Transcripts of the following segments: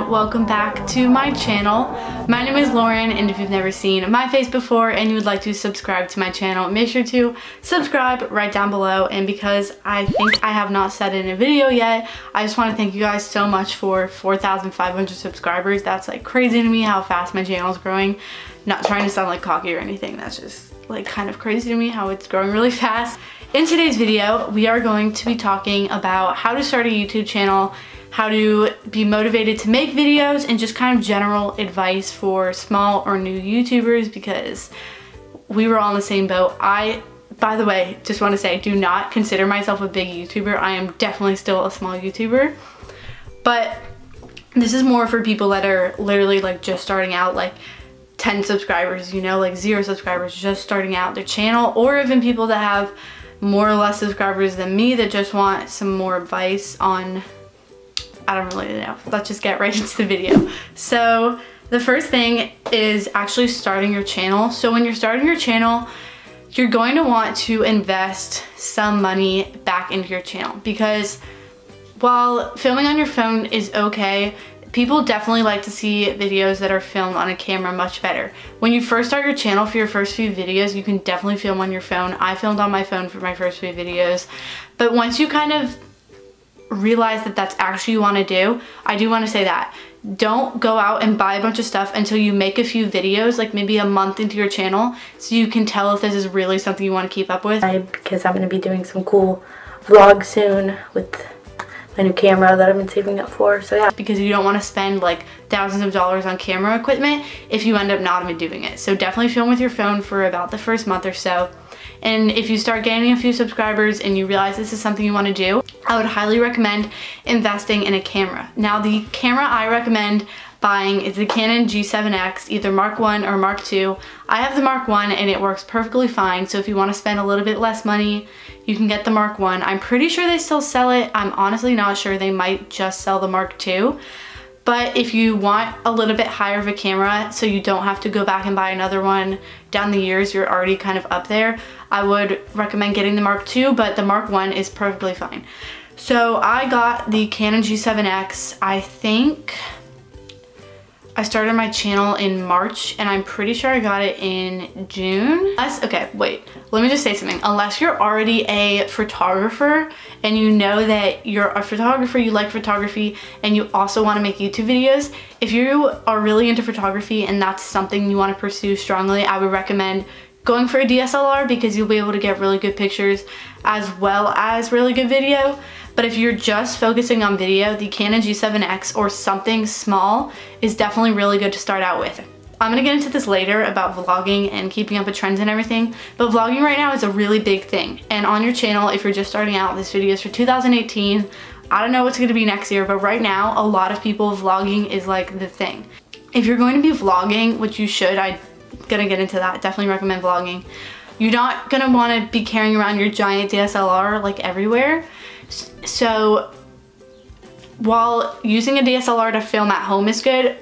and welcome back to my channel. My name is Lauren, and if you've never seen my face before and you would like to subscribe to my channel, make sure to subscribe right down below. And because I think I have not said it in a video yet, I just want to thank you guys so much for 4,500 subscribers. That's like crazy to me how fast my channel is growing. Not trying to sound like cocky or anything, that's just like kind of crazy to me how it's growing really fast. In today's video, we are going to be talking about how to start a YouTube channel, how to be motivated to make videos, and just kind of general advice for small or new YouTubers, because we were all in the same boat. I, by the way, just want to say, do not consider myself a big YouTuber. I am definitely still a small YouTuber, but this is more for people that are literally like just starting out, like 10 subscribers, you know, like 0 subscribers, just starting out their channel, or even people that have more or less subscribers than me that just want some more advice on, I don't really know. Let's just get right into the video. So the first thing is actually starting your channel. So when you're starting your channel, you're going to want to invest some money back into your channel, because while filming on your phone is okay, people definitely like to see videos that are filmed on a camera much better. When you first start your channel, for your first few videos, you can definitely film on your phone. I filmed on my phone for my first few videos. But once you kind of realize that that's actually what you want to do, I do want to say that don't go out and buy a bunch of stuff until you make a few videos, like maybe a month into your channel, so you can tell if this is really something you want to keep up with. Because I'm going to be doing some cool vlogs soon with my new camera that I've been saving up for. So yeah, because you don't want to spend like thousands of dollars on camera equipment if you end up not even doing it. So definitely film with your phone for about the first month or so. And if you start gaining a few subscribers and you realize this is something you want to do, I would highly recommend investing in a camera. Now, the camera I recommend buying is the Canon G7X, either Mark 1 or Mark 2. I have the Mark 1 and it works perfectly fine, so if you want to spend a little bit less money, you can get the Mark 1. I'm pretty sure they still sell it. I'm honestly not sure. They might just sell the Mark 2. But if you want a little bit higher of a camera so you don't have to go back and buy another one down the years, you're already kind of up there, I would recommend getting the Mark 2, but the Mark 1 is perfectly fine. So I got the Canon G7X, I think I started my channel in March, and I'm pretty sure I got it in June. Okay, wait, let me just say something. Unless you're already a photographer and you know that you're a photographer, you like photography, and you also want to make YouTube videos, if you are really into photography and that's something you want to pursue strongly, I would recommend going for a DSLR, because you'll be able to get really good pictures as well as really good video. But if you're just focusing on video, the Canon G7X or something small is definitely really good to start out with. I'm gonna get into this later about vlogging and keeping up with trends and everything, but vlogging right now is a really big thing. And on your channel, if you're just starting out, this video is for 2018. I don't know what's gonna be next year, but right now, a lot of people, vlogging is like the thing. If you're going to be vlogging, which you should, I'm gonna get into that, definitely recommend vlogging. You're not gonna wanna be carrying around your giant DSLR like everywhere. So while using a DSLR to film at home is good,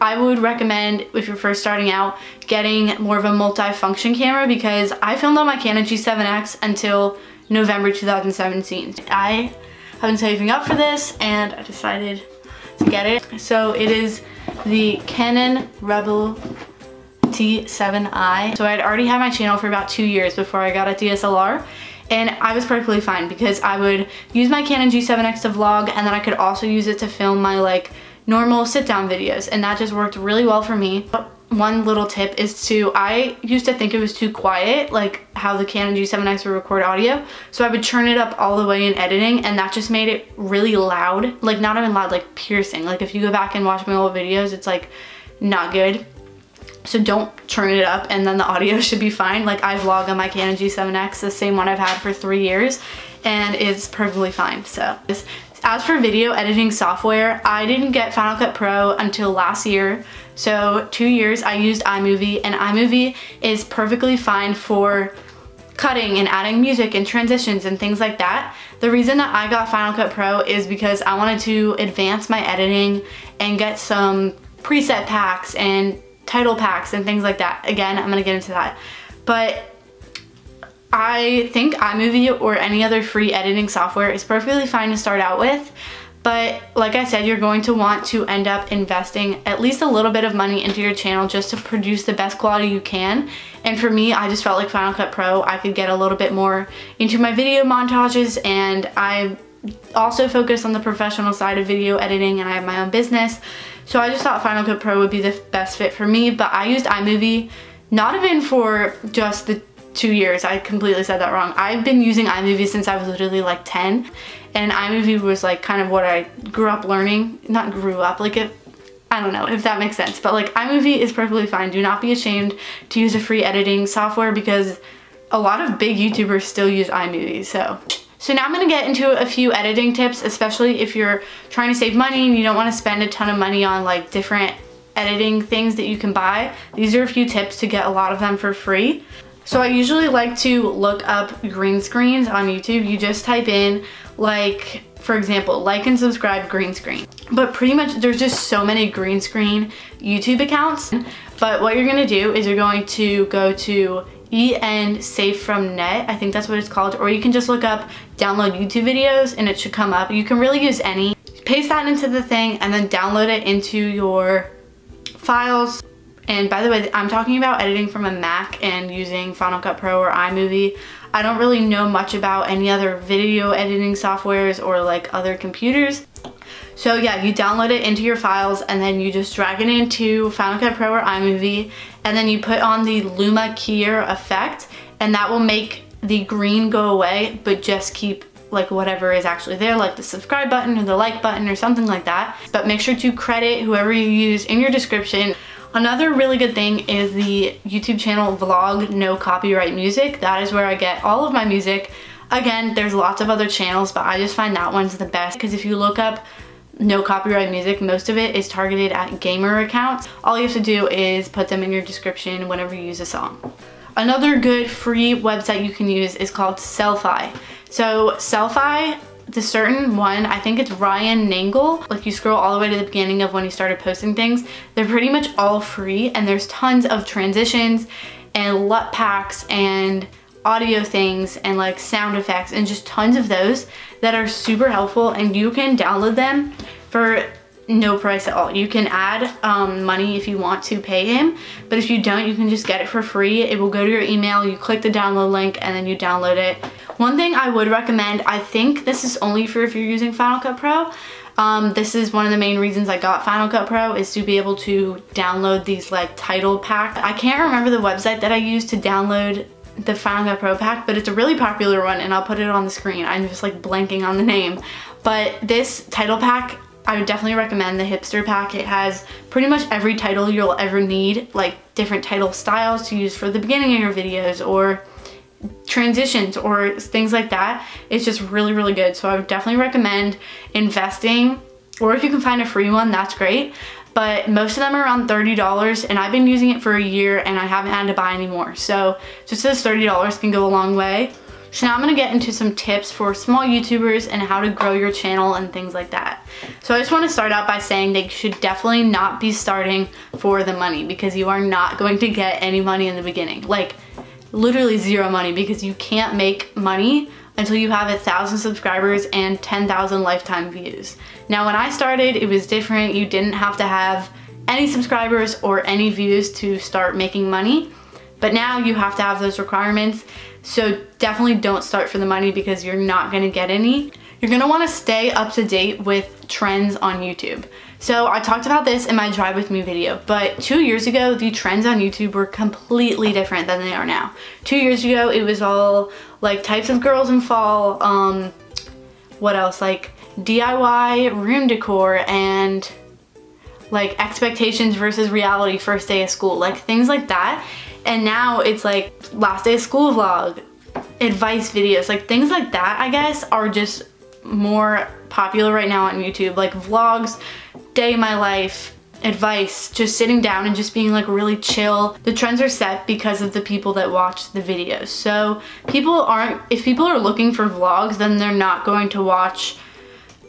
I would recommend, if you're first starting out, getting more of a multi-function camera, because I filmed on my Canon G7X until November 2017. I have been saving up for this and I decided to get it. So it is the Canon Rebel T7i. So I'd already had my channel for about 2 years before I got a DSLR. And I was perfectly fine, because I would use my Canon G7X to vlog, and then I could also use it to film my like normal sit-down videos, and that just worked really well for me. But one little tip is I used to think it was too quiet, like how the Canon G7X would record audio, so I would turn it up all the way in editing, and that just made it really loud. Like not even loud, like piercing. Like if you go back and watch my old videos, it's like not good. So don't turn it up and then the audio should be fine. Like I vlog on my Canon G7X, the same one I've had for 3 years, and it's perfectly fine. So as for video editing software, I didn't get Final Cut Pro until last year. So 2 years I used iMovie, and iMovie is perfectly fine for cutting and adding music and transitions and things like that. The reason that I got Final Cut Pro is because I wanted to advance my editing and get some preset packs and title packs and things like that. Again, I'm gonna get into that. But I think iMovie or any other free editing software is perfectly fine to start out with. But like I said, you're going to want to end up investing at least a little bit of money into your channel just to produce the best quality you can. And for me, I just felt like Final Cut Pro, I could get a little bit more into my video montages, and I also focus on the professional side of video editing, and I have my own business. So I just thought Final Cut Pro would be the best fit for me. But I used iMovie not even for just the 2 years. I completely said that wrong. I've been using iMovie since I was literally like 10, and iMovie was like kind of what I grew up learning. Not grew up, like I don't know if that makes sense, but like iMovie is perfectly fine. Do not be ashamed to use a free editing software because a lot of big YouTubers still use iMovie. So now I'm gonna get into a few editing tips, especially if you're trying to save money and you don't wanna spend a ton of money on like different editing things that you can buy. These are a few tips to get a lot of them for free. So I usually like to look up green screens on YouTube. You just type in, like, for example, like and subscribe green screen. But pretty much there's just so many green screen YouTube accounts. But what you're gonna do is you're going to go to EN Safe from Net, I think that's what it's called, or you can just look up download YouTube videos and it should come up. You can really use any. Paste that into the thing and then download it into your files. And by the way, I'm talking about editing from a Mac and using Final Cut Pro or iMovie. I don't really know much about any other video editing softwares or like other computers. So yeah, you download it into your files and then you just drag it into Final Cut Pro or iMovie, and then you put on the Luma Keyer effect, and that will make the green go away but just keep like whatever is actually there, like the subscribe button or the like button or something like that. But make sure to credit whoever you use in your description. Another really good thing is the YouTube channel Vlog No Copyright Music. That is where I get all of my music. Again, there's lots of other channels, but I just find that one's the best because if you look up no copyright music, most of it is targeted at gamer accounts. All you have to do is put them in your description whenever you use a song. Another good free website you can use is called Selfie. So Selfie, the certain one, I think it's Ryan Nangle. Like you scroll all the way to the beginning of when he started posting things. They're pretty much all free, and there's tons of transitions and LUT packs and audio things and like sound effects and just tons of those that are super helpful, and you can download them for no price at all. You can add money if you want to pay him, but if you don't, you can just get it for free. It will go to your email, you click the download link, and then you download it. One thing I would recommend, I think this is only for if you're using Final Cut Pro. This is one of the main reasons I got Final Cut Pro, is to be able to download these like title packs. I can't remember the website that I used to download the Final Cut Pro pack, but it's a really popular one, and I'll put it on the screen. I'm just like blanking on the name. But this title pack, I would definitely recommend the hipster pack. It has pretty much every title you'll ever need, like different title styles to use for the beginning of your videos or transitions or things like that. It's just really, really good. So I would definitely recommend investing, or if you can find a free one, that's great. But most of them are around $30, and I've been using it for a year and I haven't had to buy any more. So just this $30 can go a long way. So now I'm gonna get into some tips for small YouTubers and how to grow your channel and things like that. So I just wanna start out by saying they should definitely not be starting for the money, because you are not going to get any money in the beginning. Like literally zero money, because you can't make money until you have 1,000 subscribers and 10,000 lifetime views. Now when I started, it was different. You didn't have to have any subscribers or any views to start making money, but now you have to have those requirements. So definitely don't start for the money, because you're not gonna get any. You're gonna wanna stay up to date with trends on YouTube. So I talked about this in my Drive With Me video, but 2 years ago, the trends on YouTube were completely different than they are now. 2 years ago, it was all like types of girls in fall, what else, like DIY room decor and like expectations versus reality first day of school, like things like that. And now it's like last day of school vlog, advice videos, like things like that, I guess, are just more popular right now on YouTube. Like vlogs, day in my life, advice, just sitting down and just being like really chill. The trends are set because of the people that watch the videos. So if people are looking for vlogs, then they're not going to watch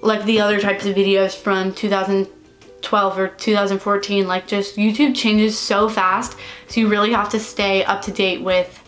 like the other types of videos from 2012 or 2014. Like just YouTube changes so fast, so you really have to stay up to date with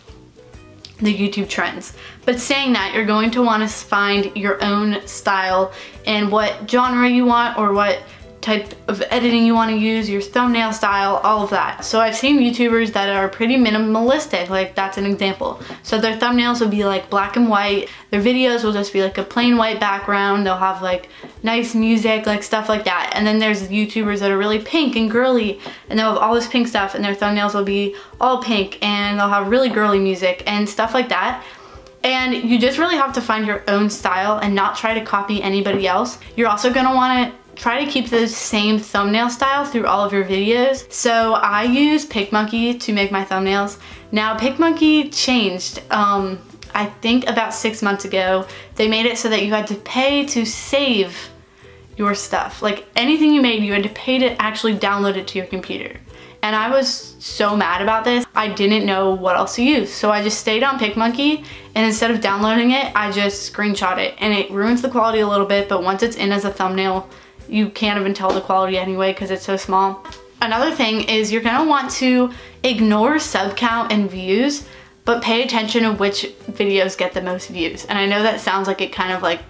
the YouTube trends. But saying that, you're going to want to find your own style and what genre you want or what type of editing you want to use, your thumbnail style, all of that. So I've seen YouTubers that are pretty minimalistic, like that's an example. So their thumbnails will be like black and white, their videos will just be like a plain white background, they'll have like nice music, like stuff like that. And then there's YouTubers that are really pink and girly, and they'll have all this pink stuff, and their thumbnails will be all pink, and they'll have really girly music and stuff like that. And you just really have to find your own style and not try to copy anybody else. You're also gonna wanna try to keep the same thumbnail style through all of your videos. So I use PicMonkey to make my thumbnails. Now PicMonkey changed, I think about 6 months ago. They made it so that you had to pay to save your stuff. Like anything you made, you had to pay to actually download it to your computer. And I was so mad about this. I didn't know what else to use. So I just stayed on PicMonkey, and instead of downloading it, I just screenshot it. And it ruins the quality a little bit, but once it's in as a thumbnail, you can't even tell the quality anyway because it's so small. Another thing is you're gonna want to ignore sub count and views, but pay attention to which videos get the most views. And I know that sounds like it kind of like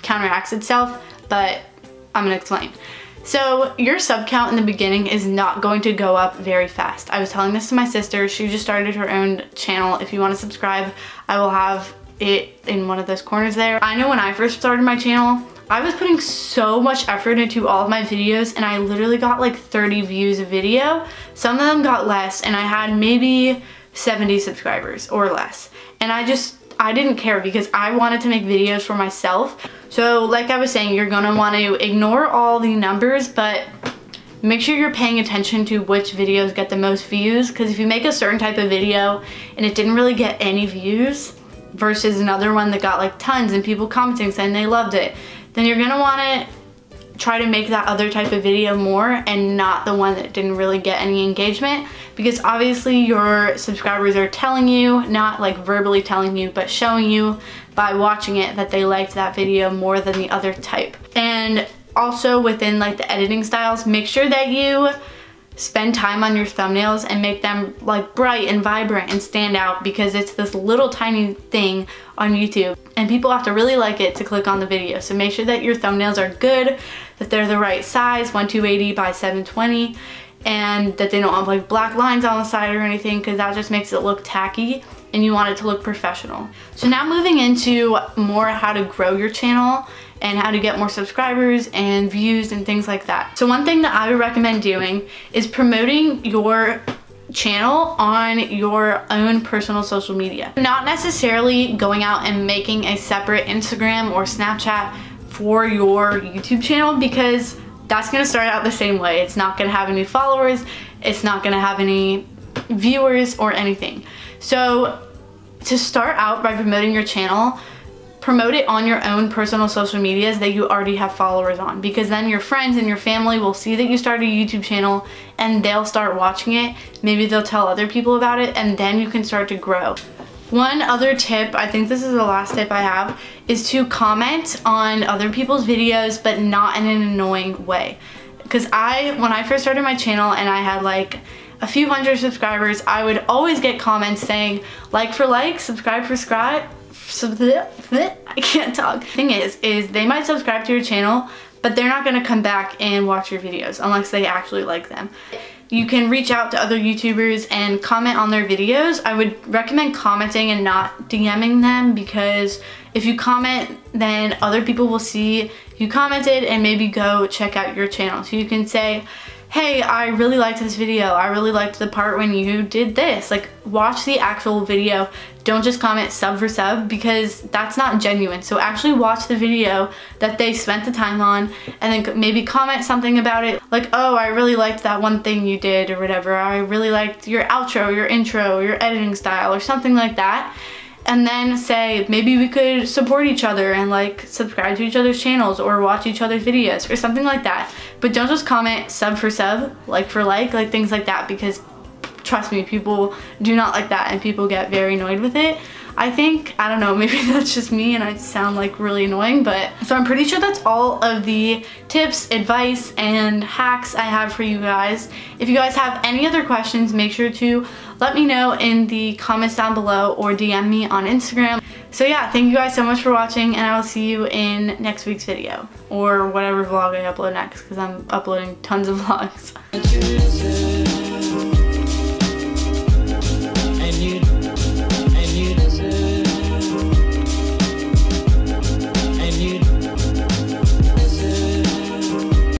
counteracts itself, but I'm gonna explain. So your sub count in the beginning is not going to go up very fast. I was telling this to my sister. She just started her own channel. If you want to subscribe, I will have it in one of those corners there. I know when I first started my channel, I was putting so much effort into all of my videos, and I literally got like 30 views a video. Some of them got less, and I had maybe 70 subscribers or less. And I didn't care because I wanted to make videos for myself. So like I was saying, you're gonna want to ignore all the numbers, but make sure you're paying attention to which videos get the most views, because if you make a certain type of video and it didn't really get any views versus another one that got like tons and people commenting saying they loved it, then you're gonna wanna try to make that other type of video more and not the one that didn't really get any engagement, because obviously your subscribers are telling you, not like verbally telling you, but showing you by watching it that they liked that video more than the other type. And also within like the editing styles, make sure that you spend time on your thumbnails and make them like bright and vibrant and stand out, because it's this little tiny thing on YouTube and people have to really like it to click on the video. So make sure that your thumbnails are good, that they're the right size, 1280 by 720, and that they don't have like black lines on the side or anything, because that just makes it look tacky and you want it to look professional. So now moving into more how to grow your channel and how to get more subscribers and views and things like that. So one thing that I would recommend doing is promoting your channel on your own personal social media. Not necessarily going out and making a separate Instagram or Snapchat for your YouTube channel, because that's gonna start out the same way. It's not gonna have any followers, it's not gonna have any viewers or anything. So to start out by promoting your channel, promote it on your own personal social medias that you already have followers on, because then your friends and your family will see that you started a YouTube channel and they'll start watching it. Maybe they'll tell other people about it, and then you can start to grow. One other tip, I think this is the last tip I have, is to comment on other people's videos, but not in an annoying way. Because when I first started my channel and I had like a few hundred subscribers, I would always get comments saying like for like, subscribe for subscribe. I can't talk. Thing is they might subscribe to your channel, but they're not gonna come back and watch your videos unless they actually like them. You can reach out to other YouTubers and comment on their videos. I would recommend commenting and not DMing them, because if you comment, then other people will see you commented and maybe go check out your channel. So you can say, hey, I really liked this video. I really liked the part when you did this. Like, watch the actual video. Don't just comment sub for sub, because that's not genuine. So actually watch the video that they spent the time on, and then maybe comment something about it. Like, oh, I really liked that one thing you did, or whatever. I really liked your outro, your intro, your editing style, or something like that. And then say, maybe we could support each other and like subscribe to each other's channels or watch each other's videos or something like that. But don't just comment sub for sub, like for like things like that, because trust me, people do not like that and people get very annoyed with it. I think, I don't know, maybe that's just me and I sound like really annoying, but so I'm pretty sure that's all of the tips, advice, and hacks I have for you guys. If you guys have any other questions, make sure to let me know in the comments down below or DM me on Instagram. So yeah, thank you guys so much for watching, and I will see you in next week's video or whatever vlog I upload next, because I'm uploading tons of vlogs.